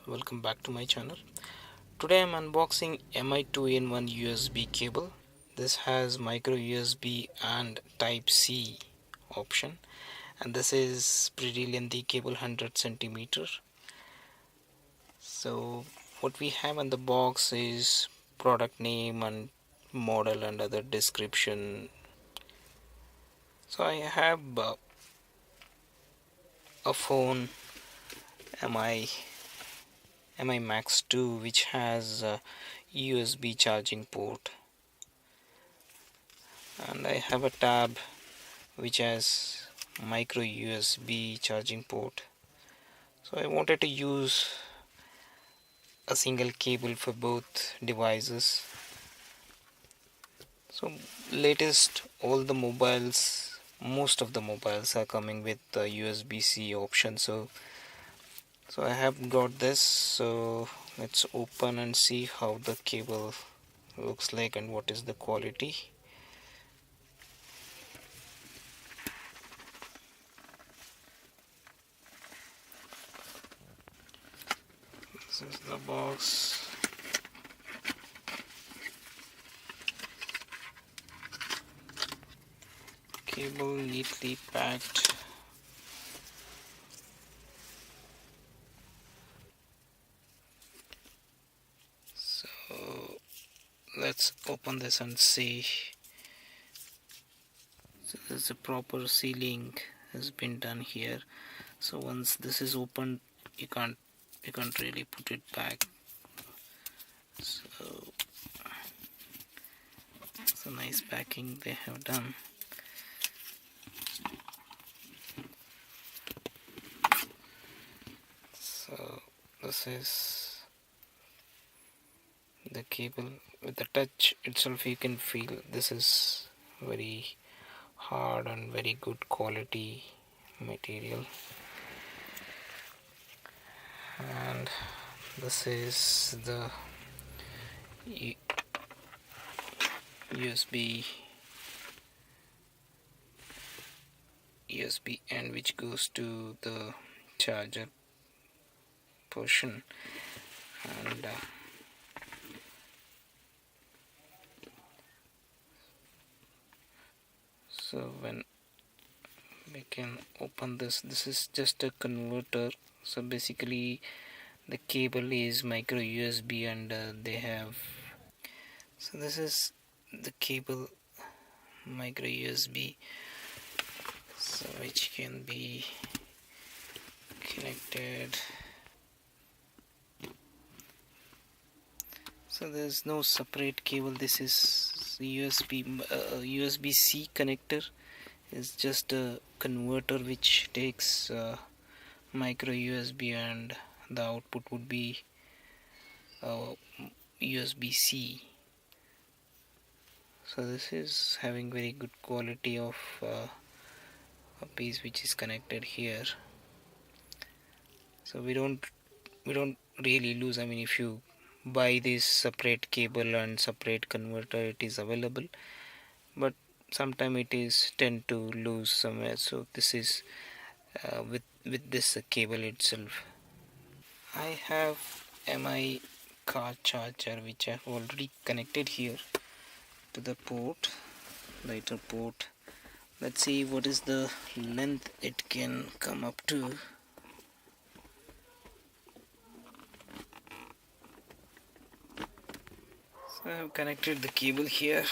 Welcome back to my channel. Today I'm unboxing MI 2-in-1 USB cable. This has micro USB and type C option, and this is pretty lengthy cable, 100 centimeter. So what we have in the box is product name and model and other description. So I have a phone MI Max 2 which has a USB charging port, and I have a tab which has micro USB charging port. So I wanted to use a single cable for both devices. So latest all the mobiles, most of the mobiles are coming with the USB-C option. So I have got this. So let's open and see how the cable looks like and what is the quality. This is the box. Cable neatly packed. So let's open this and see. So there's a proper sealing has been done here. So once this is opened, you can't really put it back. So it's a nice packing they have done. So this is the cable. With the touch itself you can feel this is very hard and very good quality material. And this is the USB end which goes to the charger portion, and so when we can open this is just a converter. So basically the cable is micro USB, and they have, so this is the cable micro USB, so which can be connected. So there's no separate cable. This is USB-C connector. It's just a converter which takes micro USB, and the output would be USB-C. So this is having very good quality of a piece which is connected here. So we don't really lose. I mean, if you buy this separate cable and separate converter, it is available, but sometimes it is tend to lose somewhere. So this is with this cable itself. I have MI car charger which I have already connected here to the port, lighter port. Let's see what is the length it can come up to. So I have connected the cable here.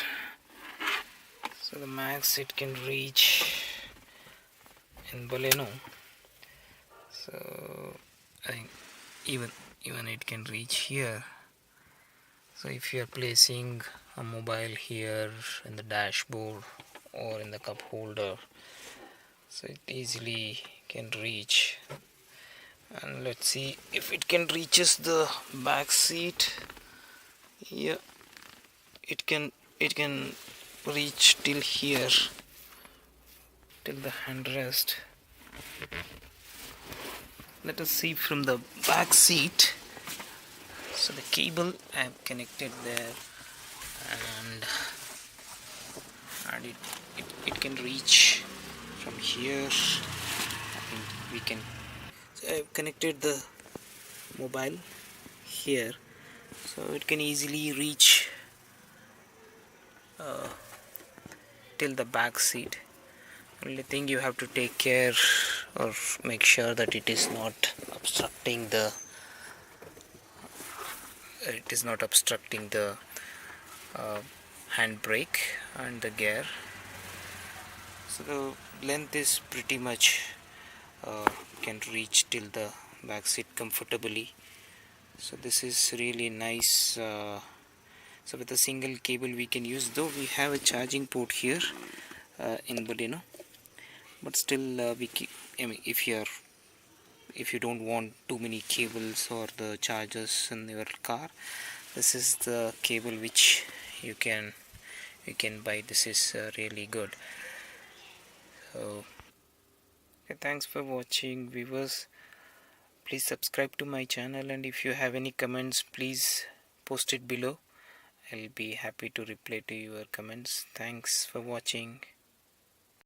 So the max it can reach in BALENO. So I think even it can reach here. So if you are placing a mobile here in the dashboard or in the cup holder, so it easily can reach. And let's see if it can reaches the back seat. Yeah, it can reach till here, till the handrest. Let us see from the back seat. So the cable I have connected there, and it can reach from here. I think we can. So I have connected the mobile here, so it can easily reach till the back seat. Only thing you have to take care or make sure that it is not obstructing the uh, handbrake and the gear. So the length is pretty much can reach till the back seat comfortably. So this is really nice. So with a single cable we can use, though we have a charging port here in Baleno, but still I mean, if you don't want too many cables or the chargers in your car, this is the cable which you can buy. This is really good. So okay, thanks for watching, viewers. Please subscribe to my channel, and if you have any comments, please post it below. I'll be happy to reply to your comments. Thanks for watching.